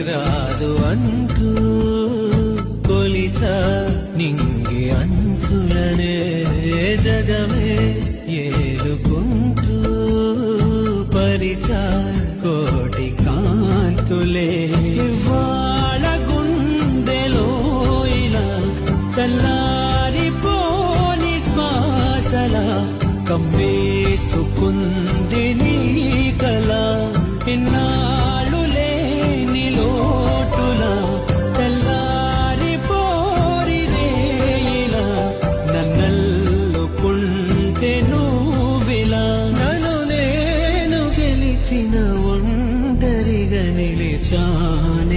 రాదు అంటూ కొలిత నింగి అంచులనే జగమే ఏలుకుంటూ పరిచా కోటి కాంతులే వాళ్ళ గుండెలో ఇలా చల్లారిపోని శ్వాసల కమ్మేసుకుంది నీ కల ఇన్నాళ్ళు లేని లోటులా తెల్లారిపోరిదే ఇలా నన్నల్లుకుంటే నువ్విలా నన్ను నేను గెలిచిన ఒంటరిగా నిలిచాను